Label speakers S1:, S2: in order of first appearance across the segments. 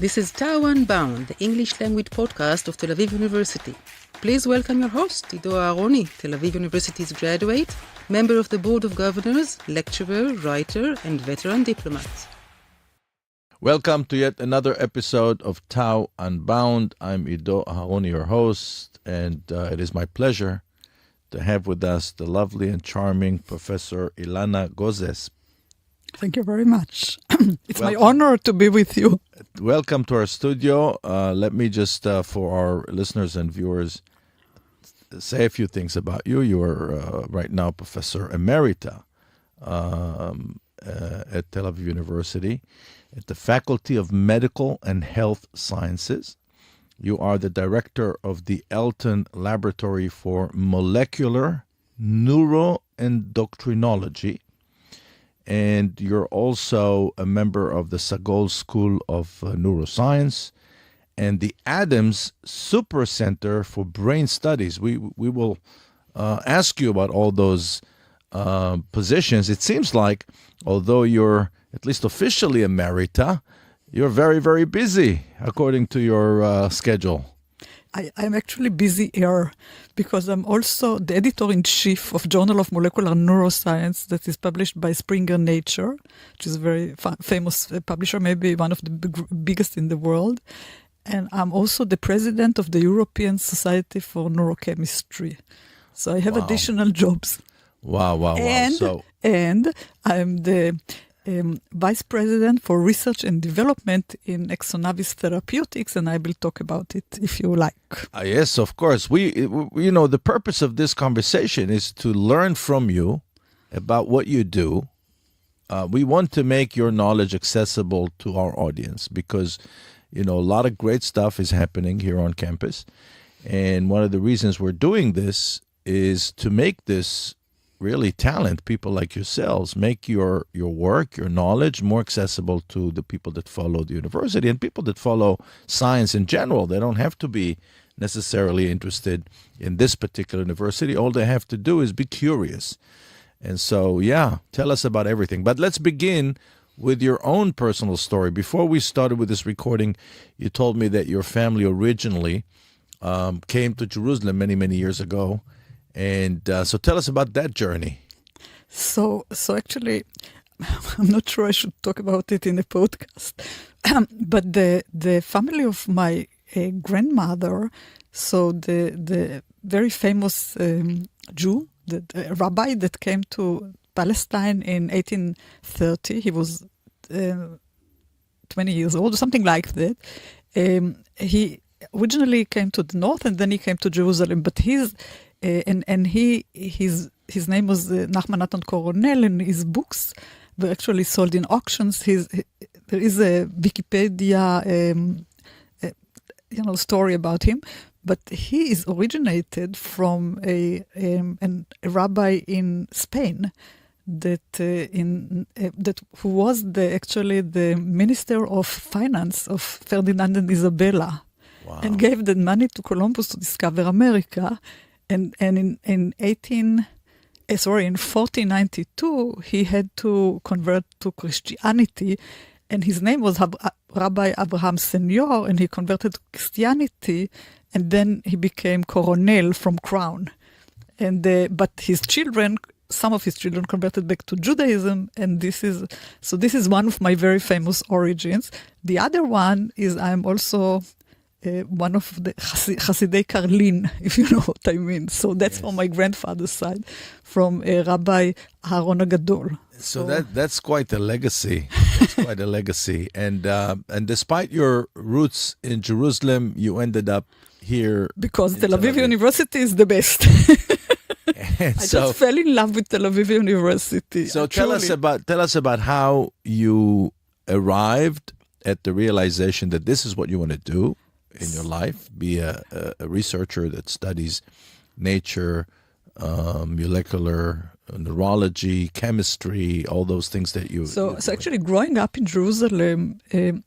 S1: This is TAU Unbound, the English language podcast of Tel-Aviv University. Please welcome your host, Ido Aharoni, Tel-Aviv University's graduate, member of the Board of Governors, lecturer, writer, and veteran diplomat.
S2: Welcome to yet another episode of TAU Unbound. I'm Ido Aharoni, your host, and it is my pleasure to have with us the lovely and charming Professor Illana Gozes.
S3: Thank you very much. It's my honor to be with you.
S2: Welcome to our studio. Let me just, for our listeners and viewers, say a few things about you. You are right now Professor Emerita at Tel-Aviv University at the Faculty of Medical and Health Sciences. You are the director of the Elton Laboratory for Molecular Neuroendocrinology. And you're also a member of the Sagol School of Neuroscience and the Adams Super Center for Brain Studies. We will ask you about all those positions. It seems like, although you're at least officially emerita, you're very, very busy according to your schedule.
S3: I'm actually busy here because I'm also the editor-in-chief of Journal of Molecular Neuroscience that is published by Springer Nature, which is a very famous publisher, maybe one of the biggest in the world. And I'm also the president of the European Society for Neurochemistry. So I have additional jobs.
S2: Wow.
S3: And I'm the Vice President for Research and Development in Exonavis Therapeutics, and I will talk about it if you like.
S2: Yes, of course. The purpose of this conversation is to learn from you about what you do. We want to make your knowledge accessible to our audience because, a lot of great stuff is happening here on campus. And one of the reasons we're doing this is to make this really talent, people like yourselves, make your work, your knowledge more accessible to the people that follow the university and people that follow science in general. They don't have to be necessarily interested in this particular university. All they have to do is be curious. And so, tell us about everything. But let's begin with your own personal story. Before we started with this recording, you told me that your family originally came to Jerusalem many, many years ago. And so tell us about that journey.
S3: So actually, I'm not sure I should talk about it in a podcast. But the family of my grandmother, so the very famous Jew, the rabbi that came to Palestine in 1830, he was 20 years old, or something like that. He originally came to the north and then he came to Jerusalem, but his name was Nachman Natan Coronel, and his books were actually sold in auctions. There is a Wikipedia story about him, but he is originated from a rabbi in Spain that who was the minister of finance of Ferdinand and Isabella.
S2: Wow.
S3: And gave the money to Columbus to discover America. And in 1492, he had to convert to Christianity, and his name was Rabbi Abraham Senior, and he converted to Christianity, and then he became Coronel from Crown. But his children, some of his children converted back to Judaism, and this is one of my very famous origins. The other one is I'm also one of the Hasidei Karlin, if you know what I mean. So that's from my grandfather's side, from Rabbi Aharon Gadol.
S2: So that's quite a legacy. That's quite a legacy. And despite your roots in Jerusalem, you ended up here
S3: because Tel Aviv University is the best. I just fell in love with Tel Aviv University.
S2: So tell us about how you arrived at the realization that this is what you want to do in your life, be a researcher that studies nature, molecular neurology, chemistry, all those things that you...
S3: So actually growing up in Jerusalem, there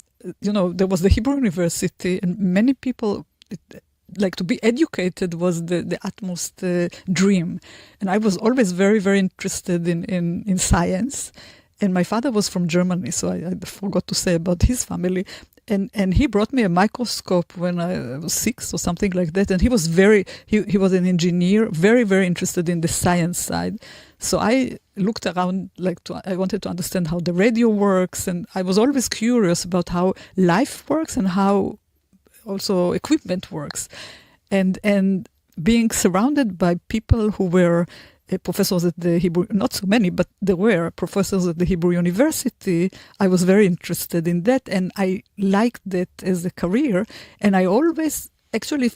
S3: was the Hebrew University, and many people, to be educated was the utmost dream. And I was always very, very interested in science. And my father was from Germany, so I forgot to say about his family. And he brought me a microscope when I was 6 or something like that. And he was he was an engineer, very, very interested in the science side. So I looked around, I wanted to understand how the radio works. And I was always curious about how life works and how also equipment works. And being surrounded by people who were professors at the Hebrew, not so many, but there were professors at the Hebrew University, I was very interested in that, and I liked that as a career. And I always, actually,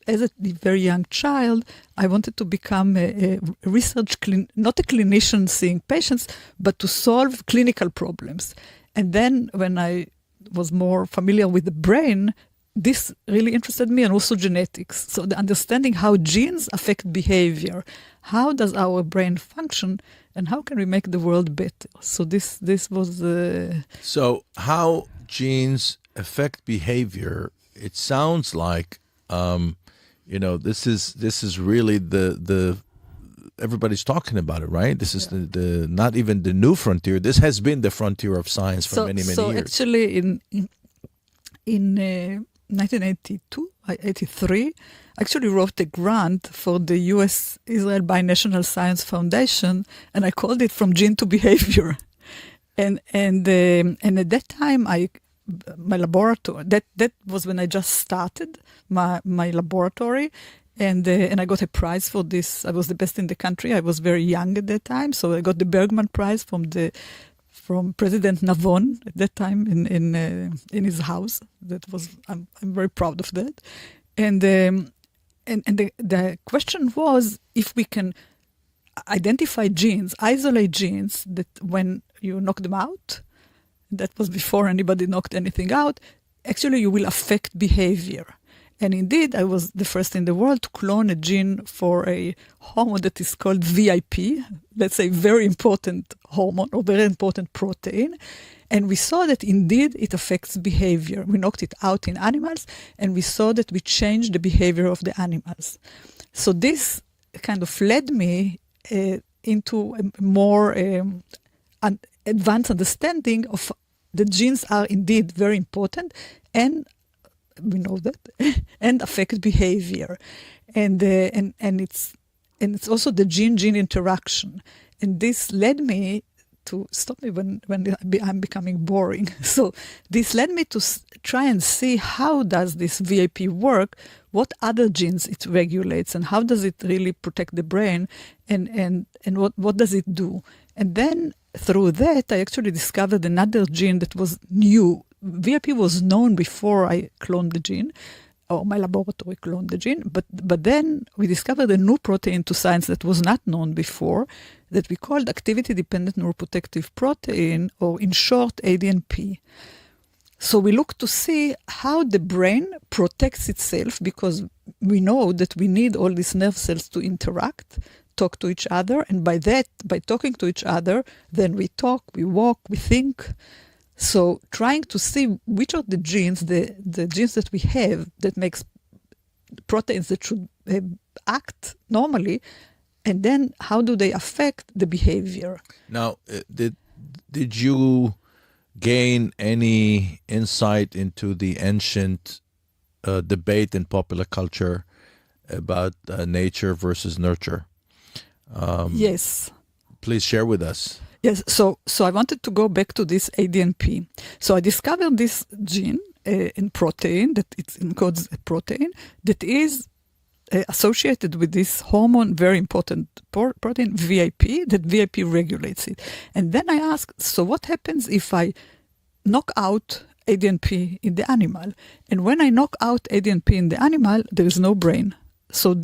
S3: as a very young child, I wanted to become a research, not a clinician seeing patients, but to solve clinical problems. And then when I was more familiar with the brain, this really interested me, and also genetics. So the understanding how genes affect behavior, how does our brain function, and how can we make the world better? So this was the...
S2: So how genes affect behavior, it sounds like, this is really the everybody's talking about it, right? This is the not even the new frontier. This has been the frontier of science for many years.
S3: So actually in 1983, I actually wrote a grant for the U.S.-Israel Binational Science Foundation, and I called it From Gene to Behavior. And at that time, my laboratory, that was when I just started my laboratory, and I got a prize for this. I was the best in the country. I was very young at that time, so I got the Bergman Prize from President Navon at that time in his house. That was I'm very proud of that. And the question was if we can identify genes, isolate genes that when you knock them out, that was before anybody knocked anything out, actually you will affect behavior. And indeed, I was the first in the world to clone a gene for a hormone that is called VIP, let's say very important hormone or very important protein. And we saw that indeed it affects behavior. We knocked it out in animals, and we saw that we changed the behavior of the animals. So this kind of led me into a more advanced understanding of the genes are indeed very important, and we know that, and affect behavior, and it's also the gene interaction, and this led me to stop me when I'm becoming boring. So this led me to try and see how does this VIP work, what other genes it regulates, and how does it really protect the brain, and what does it do, and then through that I actually discovered another gene that was new. VIP was known before I cloned the gene, or my laboratory cloned the gene, but then we discovered a new protein to science that was not known before, that we called activity-dependent neuroprotective protein, or in short, ADNP. So we looked to see how the brain protects itself, because we know that we need all these nerve cells to interact, talk to each other, and by talking to each other, then we talk, we walk, we think. So trying to see which are the genes, the genes that we have that makes proteins that should act normally, and then how do they affect the behavior?
S2: Now, did you gain any insight into the ancient debate in popular culture about nature versus nurture?
S3: Yes.
S2: Please share with us.
S3: Yes, so I wanted to go back to this ADNP. So I discovered this gene in protein, that it encodes a protein that is associated with this hormone, very important protein, VIP, that VIP regulates it. And then I asked, so what happens if I knock out ADNP in the animal? And when I knock out ADNP in the animal, there is no brain. So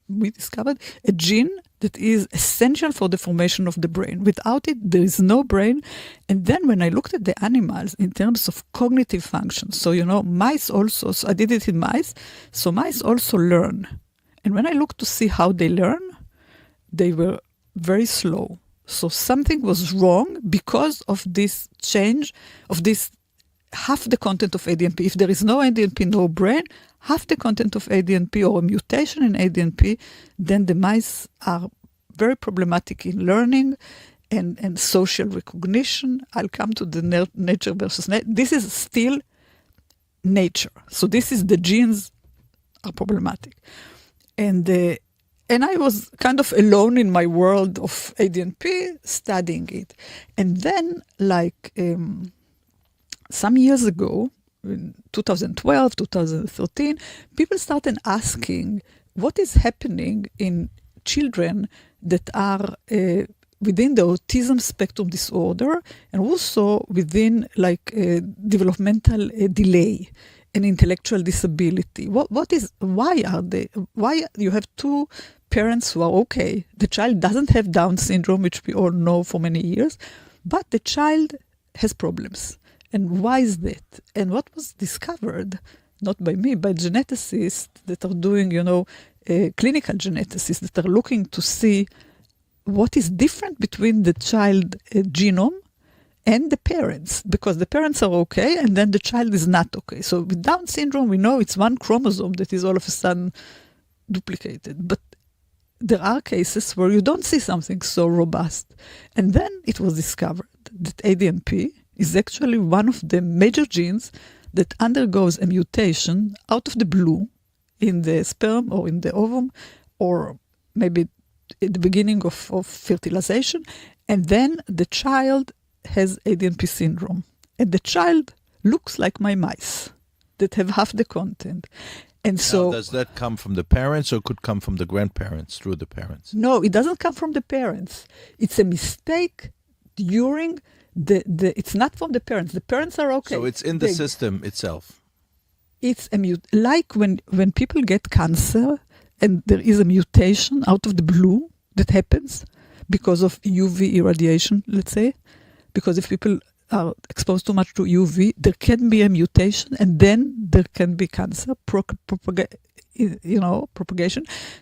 S3: we discovered a gene that is essential for the formation of the brain. Without it, there is no brain. And then when I looked at the animals in terms of cognitive function, so, mice also, so I did it in mice, so mice also learn. And when I looked to see how they learn, they were very slow. So something was wrong because of this change, of this half the content of ADNP. If there is no ADNP, no brain, half the content of ADNP or a mutation in ADNP, then the mice are very problematic in learning. and social recognition. I'll come to the nature versus this is still nature. So this is the genes are problematic. And I was kind of alone in my world of ADNP studying it. And then some years ago, in 2012, 2013, people started asking what is happening in children that are within the autism spectrum disorder and also within developmental delay and intellectual disability. Why you have two parents who are okay. The child doesn't have Down syndrome, which we all know for many years, but the child has problems. And why is that? And what was discovered, not by me, by geneticists that are doing, clinical geneticists that are looking to see what is different between the child genome and the parents, because the parents are okay and then the child is not okay. So with Down syndrome, we know it's one chromosome that is all of a sudden duplicated. But there are cases where you don't see something so robust. And then it was discovered that ADNP is actually one of the major genes that undergoes a mutation out of the blue in the sperm or in the ovum, or maybe at the beginning of fertilization. And then the child has ADNP syndrome. And the child looks like my mice that have half the content. And so,
S2: now, does that come from the parents or could come from the grandparents through the parents?
S3: No, it doesn't come from the parents. It's a mistake during it's not from the parents. The parents are okay.
S2: So it's in the system itself.
S3: It's like when people get cancer and there is a mutation out of the blue that happens because of UV irradiation, let's say, because if people are exposed too much to UV, there can be a mutation and then there can be cancer propagation.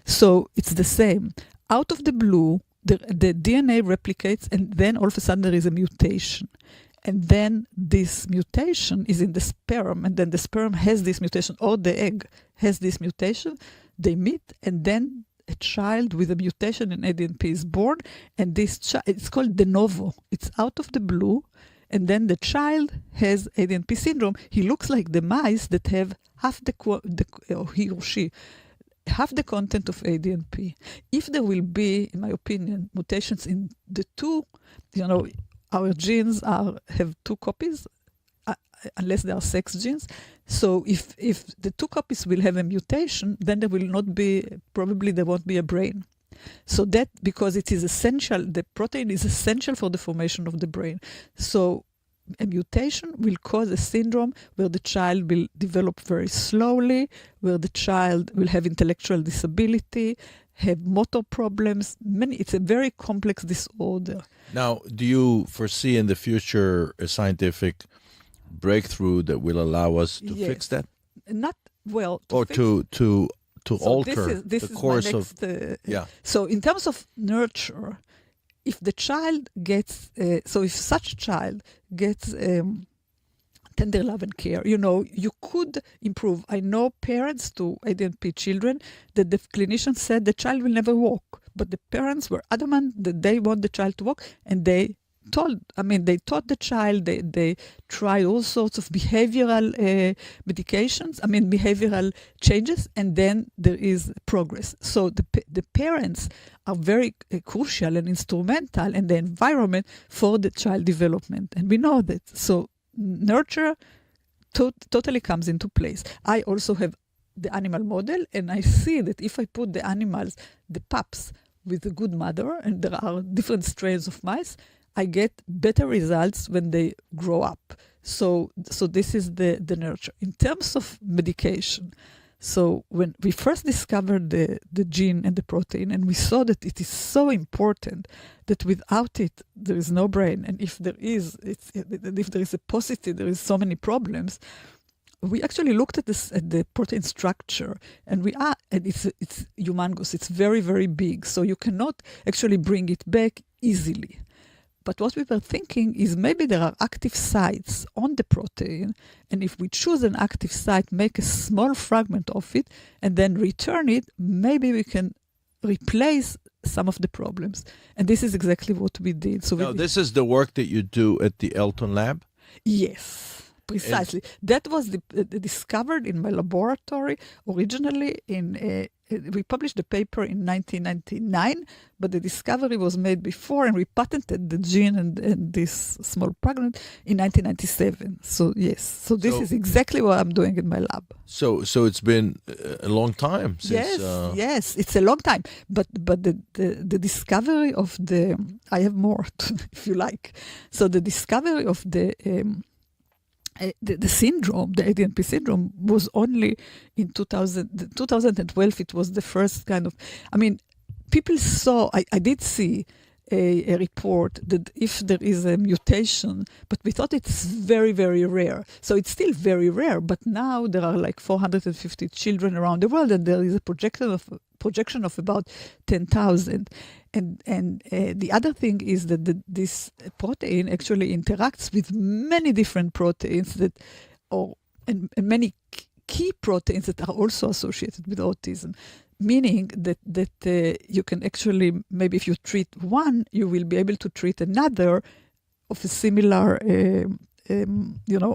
S3: So it's the same. Out of the blue, the DNA replicates and then all of a sudden there is a mutation. And then this mutation is in the sperm, and then the sperm has this mutation, or the egg has this mutation. They meet, and then a child with a mutation in ADNP is born, and this it's called de novo. It's out of the blue, and then the child has ADNP syndrome. He looks like the mice that have half or he or she, half the content of ADNP. If there will be, in my opinion, mutations in the two, our genes have two copies, unless they are sex genes. So if the two copies will have a mutation, then there won't be a brain. So that, because it is essential, the protein is essential for the formation of the brain. So a mutation will cause a syndrome where the child will develop very slowly, where the child will have intellectual disability, have motor problems. It's a very complex disorder.
S2: Now, do you foresee in the future a scientific breakthrough that will allow us to fix that?
S3: Not well.
S2: To alter
S3: this
S2: the course
S3: is my next,
S2: of
S3: So in terms of nurture, if the child gets if such a child gets tender love and care, you could improve. I know parents to ADNP children that the clinician said the child will never walk, but the parents were adamant that they want the child to walk, and they taught the child, they tried all sorts of behavioral medications, behavioral changes, and then there is progress. So the parents are very crucial and instrumental in the environment for the child development, and we know that. So nurture totally comes into place. I also have the animal model, and I see that if I put the animals, the pups, with a good mother, and there are different strains of mice, I get better results when they grow up. So this is the nurture. In terms of medication, so when we first discovered the gene and the protein, and we saw that it is so important that without it, there is no brain. And if there is a paucity, there is so many problems. We actually looked at the protein structure, and it's humongous. It's very, very big. So you cannot actually bring it back easily. But what we were thinking is maybe there are active sites on the protein, and if we choose an active site, make a small fragment of it, and then return it, maybe we can replace some of the problems. And this is exactly what we did. So
S2: Now, this is the work that you do at the Elton Lab?
S3: Yes, precisely. That was discovered in my laboratory originally. We published the paper in 1999, but the discovery was made before, and we patented the gene and this small fragment in 1997. So yes, so this is exactly what I'm doing in my lab.
S2: So it's been a long time since.
S3: Yes, it's a long time. But the discovery of I have more, if you like. So the discovery of the syndrome, the ADNP syndrome, was only in 2012. It was the first kind of, people saw, I did see a report that if there is a mutation, but we thought it's very, very rare. So it's still very rare, but now there are like 450 children around the world, and there is a projection of about 10,000. And the other thing is that this protein actually interacts with many different proteins and many key proteins that are also associated with autism. Meaning that you can actually, maybe if you treat one, you will be able to treat another of a similar,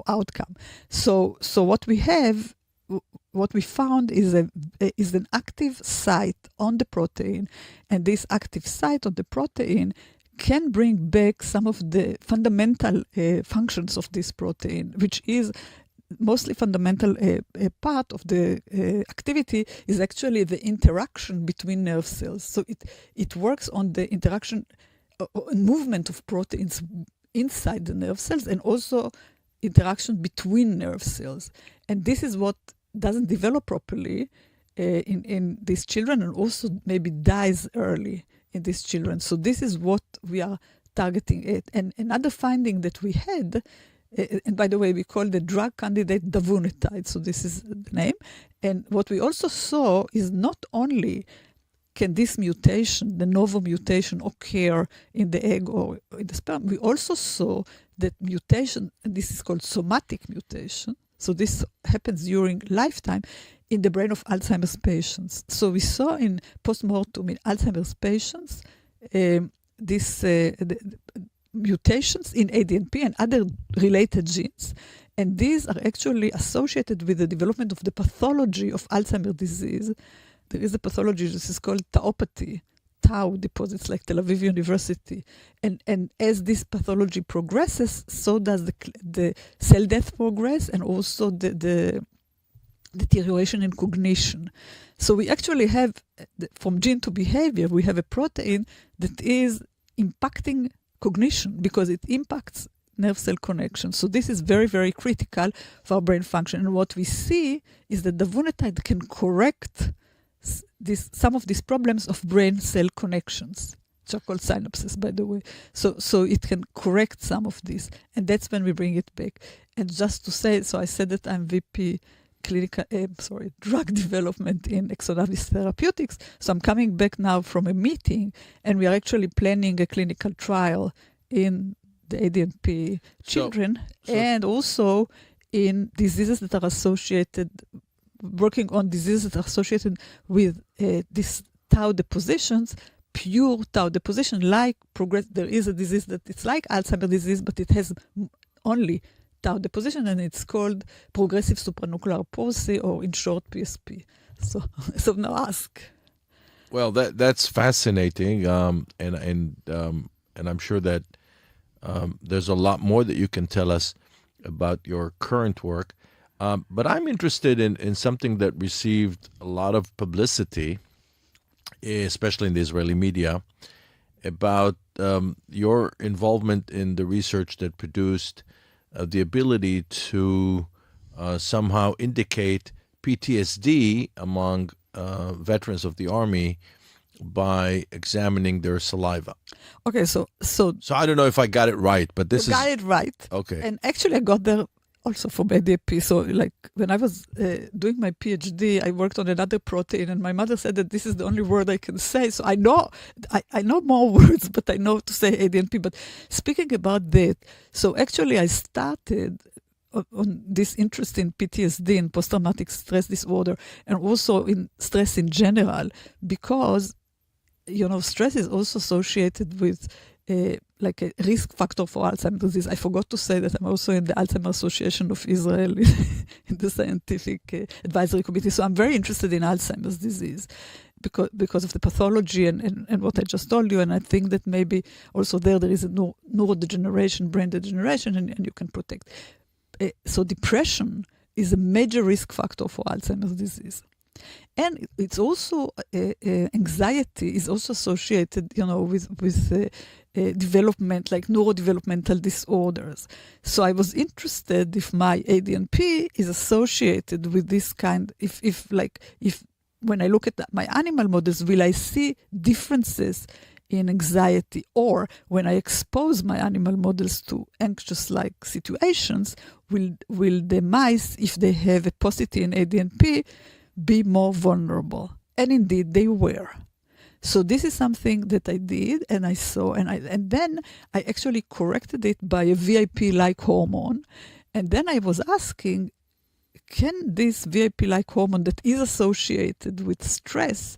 S3: outcome. So what we found is an active site on the protein, and this active site on the protein can bring back some of the fundamental functions of this protein, which is mostly fundamental part of the activity is actually the interaction between nerve cells. So it works on the interaction movement of proteins inside the nerve cells, and also interaction between nerve cells. And this is what doesn't develop properly in these children, and also maybe dies early in these children. So this is what we are targeting at. And another finding that we had, and by the way, we call the drug candidate davunetide, so this is the name. And what we also saw is not only can this mutation, the novel mutation, occur in the egg or in the sperm, we also saw that mutation, and this is called somatic mutation, so this happens during lifetime in the brain of Alzheimer's patients. So we saw in postmortem in Alzheimer's patients mutations in ADNP and other related genes. And these are actually associated with the development of the pathology of Alzheimer's disease. There is a pathology that is called tauopathy, tau deposits like Tel-Aviv University. And as this pathology progresses, so does the cell death progress, and also the deterioration in cognition. So we actually have, from gene to behavior, we have a protein that is impacting cognition because it impacts nerve cell connection. So this is very, very critical for our brain function. And what we see is that davunetide can correct some of these problems of brain cell connections, which are called synapses, by the way. So it can correct some of this. And that's when we bring it back. And just to say, so I said that I'm VP drug development in Exonavis Therapeutics. So I'm coming back now from a meeting, and we are actually planning a clinical trial in the ADNP children, and also in diseases that are associated, working on diseases that are associated with these tau depositions, pure tau deposition, like there is a disease that it's like Alzheimer's disease, but it has only tau deposition, and it's called progressive supranuclear palsy, or in short, PSP. So now ask.
S2: Well, that's fascinating, and I'm sure that there's a lot more that you can tell us about your current work. But I'm interested in something that received a lot of publicity, especially in the Israeli media, about your involvement in the research that produced the ability to somehow indicate PTSD among veterans of the Army by examining their saliva.
S3: Okay, so
S2: I don't know if I got it right, but this
S3: got it right.
S2: Okay.
S3: And actually I got there also from ADP. So like when I was doing my PhD, I worked on another protein, and my mother said that this is the only word I can say. So I know more words, but I know to say ADNP. But speaking about that, so actually I started on this interest in PTSD and post-traumatic stress disorder, and also in stress in general, because stress is also associated with like a risk factor for Alzheimer's disease. I forgot to say that I'm also in the Alzheimer's Association of Israel in the scientific advisory committee. So I'm very interested in Alzheimer's disease because of the pathology and what I just told you. And I think that maybe also there is a neurodegeneration, brain degeneration, and you can protect. So depression is a major risk factor for Alzheimer's disease. And it's also, anxiety is also associated, with development, like neurodevelopmental disorders. So I was interested if my ADNP is associated with this kind, if when I look at my animal models, will I see differences in anxiety? Or when I expose my animal models to anxious-like situations, will the mice, if they have a positive in ADNP, be more vulnerable? And indeed, they were. So this is something that I did, and I saw, and then I actually corrected it by a VIP-like hormone. And then I was asking, can this VIP-like hormone that is associated with stress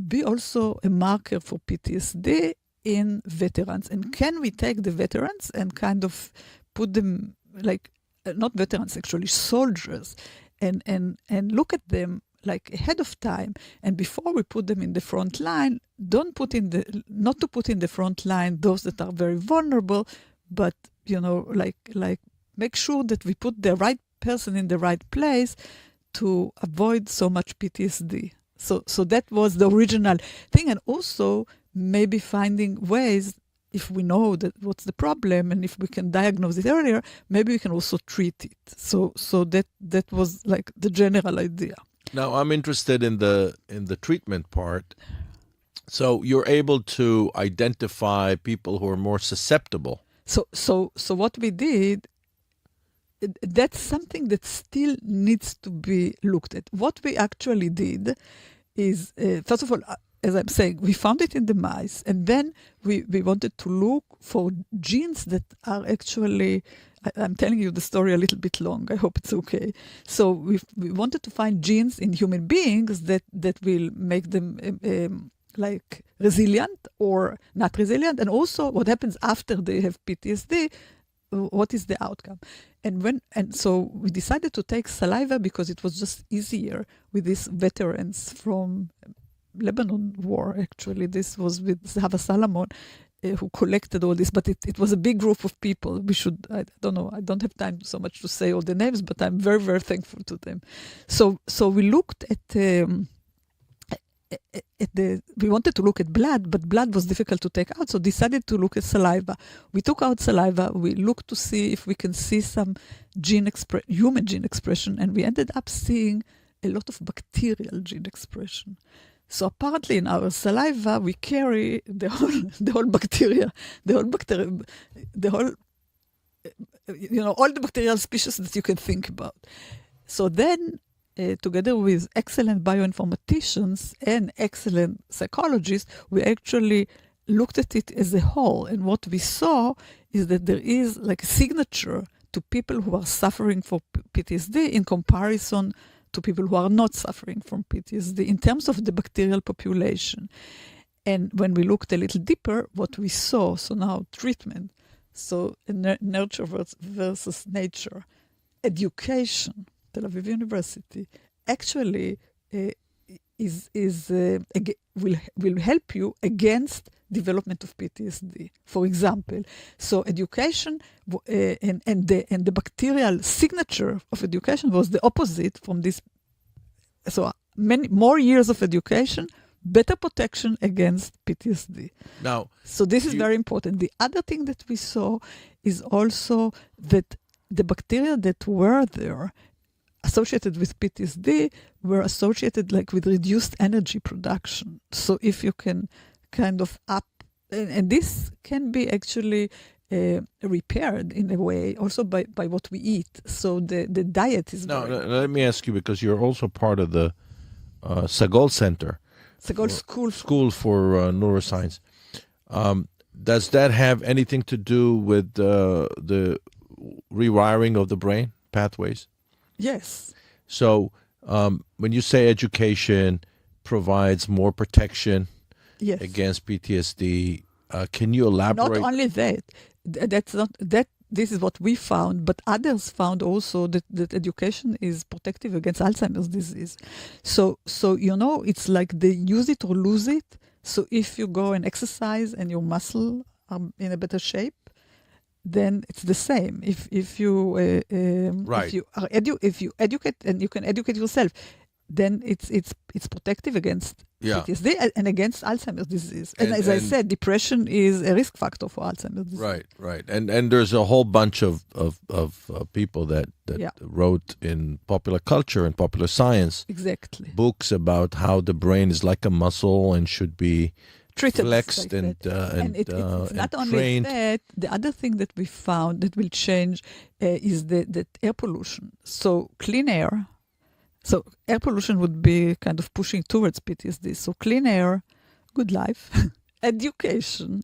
S3: be also a marker for PTSD in veterans? And can we take the veterans and kind of put them, like, not veterans, actually, soldiers, and look at them like ahead of time, and before we put them in the front line, not to put in the front line those that are very vulnerable, but like make sure that we put the right person in the right place to avoid so much PTSD. So that was the original thing, and also maybe finding ways, if we know that what's the problem and if we can diagnose it earlier, maybe we can also treat it. So that was like the general idea.
S2: Now, I'm interested in the treatment part. So you're able to identify people who are more susceptible.
S3: So what we did, that's something that still needs to be looked at. What we actually did is, first of all, as I'm saying, we found it in the mice, and then we wanted to look for genes that are actually, I'm telling you the story a little bit long, I hope it's okay. So we wanted to find genes in human beings that will make them like resilient or not resilient, and also what happens after they have PTSD, what is the outcome. And so we decided to take saliva because it was just easier with these veterans from Lebanon war, actually. This was with Zahava Salamon, who collected all this, but it was a big group of people. I don't know, I don't have time so much to say all the names, but I'm very, very thankful to them. So we looked at we wanted to look at blood, but blood was difficult to take out, so decided to look at saliva. We took out saliva, we looked to see if we can see some human gene expression, and we ended up seeing a lot of bacterial gene expression. So apparently in our saliva, we carry the whole bacteria, all the bacterial species that you can think about. So then, together with excellent bioinformaticians and excellent psychologists, we actually looked at it as a whole. And what we saw is that there is like a signature to people who are suffering from PTSD in comparison to people who are not suffering from PTSD in terms of the bacterial population. And when we looked a little deeper, what we saw, so now treatment, so nurture versus nature, education, Tel-Aviv University, actually will help you against development of PTSD. For example, so education and the bacterial signature of education was the opposite from this. So many more years of education, better protection against PTSD.
S2: Now,
S3: so this is very important. The other thing that we saw is also that the bacteria that were there associated with PTSD were associated like with reduced energy production. So if you can kind of and this can be actually repaired in a way also by what we eat. So the diet is
S2: let me ask you, because you're also part of the Sagol Center.
S3: Sagol
S2: School for Neuroscience. Does that have anything to do with the rewiring of the brain pathways?
S3: Yes.
S2: So when you say education provides more protection,
S3: Yes.
S2: against PTSD. Can you elaborate?
S3: Not only that, that's not that. This is what we found, but others found also that education is protective against Alzheimer's disease. So it's like they use it or lose it. So if you go and exercise and your muscle are in a better shape, then it's the same. If you
S2: Right.
S3: if you educate and you can educate yourself, then it's protective against
S2: Yeah.
S3: PTSD and against Alzheimer's disease. And as I
S2: and-
S3: said, depression is a risk factor for Alzheimer's disease.
S2: Right. And there's a whole bunch of people that
S3: Yeah.
S2: wrote in popular culture and popular science
S3: Exactly.
S2: books about how the brain is like a muscle and should be
S3: Treated
S2: flexed
S3: like
S2: and
S3: that. It's
S2: and
S3: not only
S2: trained.
S3: that, the other thing that we found that will change is the air pollution. So clean air. So air pollution would be kind of pushing towards PTSD. So clean air, good life, education,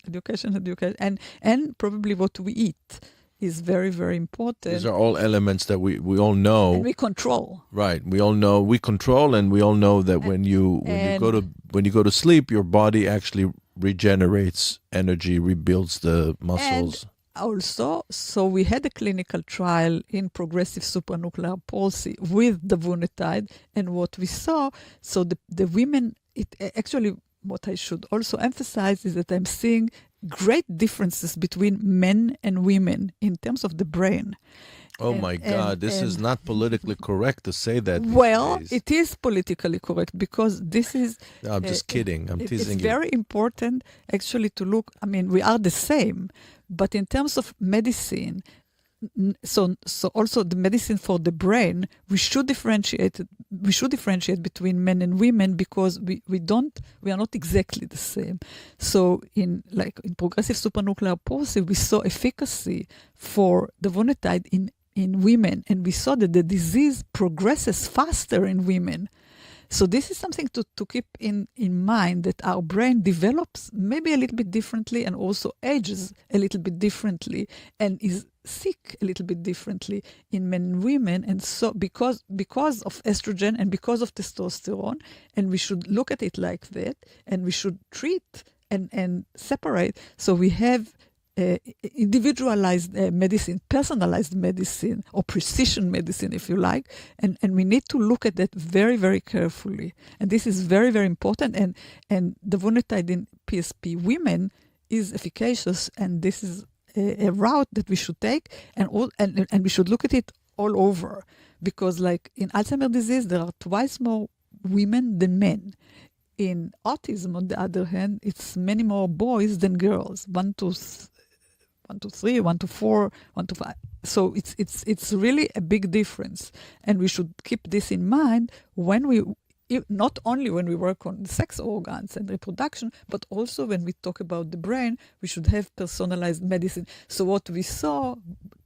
S3: and probably what we eat is very, very important.
S2: These are all elements that we all know.
S3: And we control.
S2: Right. We all know we control, and we all know that when you go to sleep, your body actually regenerates energy, rebuilds the muscles.
S3: Also, so we had a clinical trial in progressive supranuclear palsy with davunitide, and what we saw, so the women, actually what I should also emphasize is that I'm seeing great differences between men and women in terms of the brain.
S2: Oh my God, this is not politically correct to say that. these
S3: Well,
S2: days.
S3: it is politically correct because this is...
S2: No, I'm just kidding. I'm teasing
S3: It's
S2: you.
S3: very important actually to look, I mean, we are the same, but in terms of medicine, so also the medicine for the brain, we should differentiate between men and women because we are not exactly the same. So in progressive supranuclear palsy, we saw efficacy for davunitide in women, and we saw that the disease progresses faster in women. So this is something to keep in mind, that our brain develops maybe a little bit differently and also ages a little bit differently and is sick a little bit differently in men and women. And so because of estrogen and because of testosterone, and we should look at it like that, and we should treat and separate. So we have individualized medicine, personalized medicine, or precision medicine, if you like, and we need to look at that very, very carefully. And this is very, very important. And davunitide in PSP women is efficacious, and this is a route that we should take, and we should look at it all over, because like in Alzheimer's disease, there are twice more women than men. In autism, on the other hand, it's many more boys than girls. 1 to 3, 1 to 4, 1 to 5. So it's really a big difference, and we should keep this in mind not only when we work on sex organs and reproduction, but also when we talk about the brain. We should have personalized medicine. So what we saw,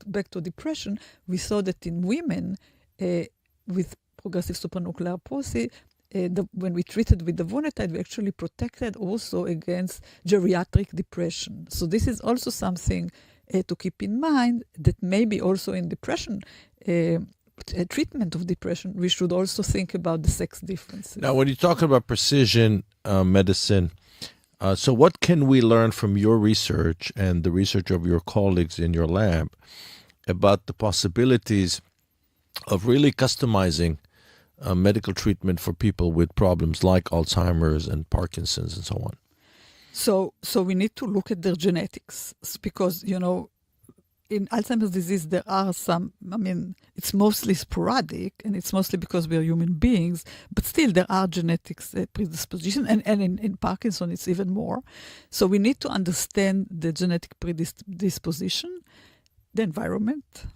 S3: back to depression, we saw that in women with progressive supranuclear palsy, when we treated with davunitide, we actually protected also against geriatric depression. So this is also something to keep in mind, that maybe also in depression, treatment of depression, we should also think about the sex differences.
S2: Now, when you talk about precision medicine, so what can we learn from your research and the research of your colleagues in your lab about the possibilities of really customizing medical treatment for people with problems like Alzheimer's and Parkinson's and so on?
S3: So we need to look at their genetics, because, in Alzheimer's disease, there are some, it's mostly sporadic, and it's mostly because we are human beings, but still there are genetics predisposition, and in Parkinson it's even more. So we need to understand the genetic predisposition, the environment,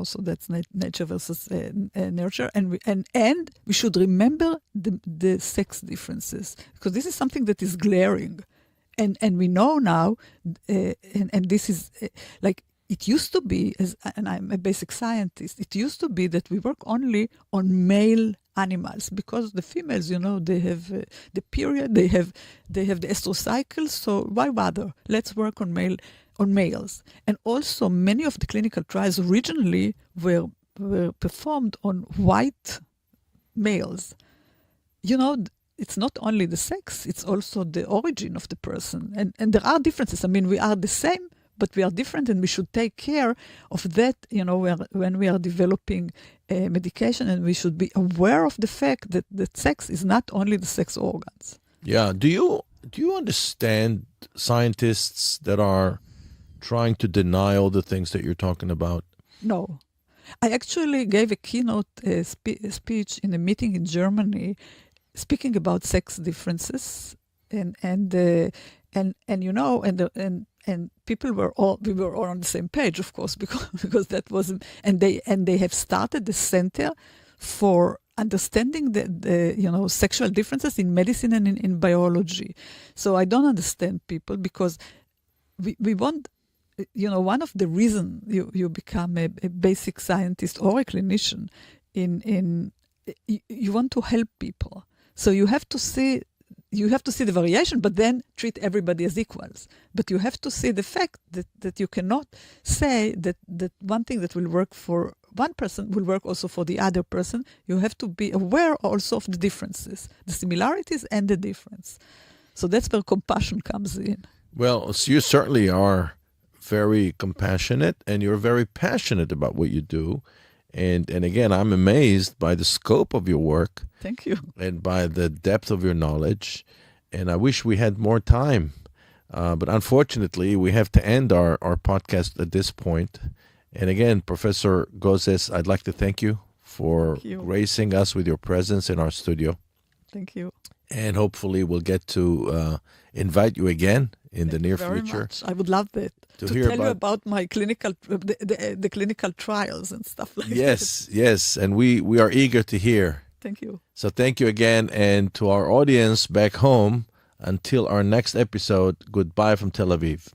S3: so that's nature versus nurture, and we should remember the sex differences, because this is something that is glaring, and we know now, and this is like it used to be, and I'm a basic scientist. It used to be that we work only on male animals, because the females, they have the period, they have the estrous cycle. So why bother? Let's work on males. And also, many of the clinical trials originally were performed on white males. it's not only the sex, it's also the origin of the person. And there are differences. I mean, we are the same, but we are different, and we should take care of that, when we are developing medication, and we should be aware of the fact that sex is not only the sex organs.
S2: Yeah. Do you understand scientists that are trying to deny all the things that you're talking about?
S3: No. I actually gave a keynote speech in a meeting in Germany, speaking about sex differences, and people we were all on the same page, of course, because that was, and they have started the center for understanding the sexual differences in medicine and in biology. So I don't understand people, because we want, one of the reasons you become a basic scientist or a clinician you want to help people. So you have to see the variation, but then treat everybody as equals. But you have to see the fact that you cannot say that one thing that will work for one person will work also for the other person. You have to be aware also of the differences, the similarities and the difference. So that's where compassion comes in.
S2: Well, so you certainly are very compassionate, and you're very passionate about what you do. And again, I'm amazed by the scope of your work.
S3: Thank you.
S2: And by the depth of your knowledge. And I wish we had more time. But unfortunately, we have to end our podcast at this point. And again, Professor Gozes, I'd like to thank you for gracing us with your presence in our studio.
S3: Thank you.
S2: And hopefully we'll get to invite you again in the near future.
S3: Much. I would love that. To tell you about my clinical, the clinical trials and stuff like that.
S2: Yes. And we are eager to hear.
S3: Thank you.
S2: So thank you again. And to our audience back home, until our next episode, goodbye from Tel Aviv.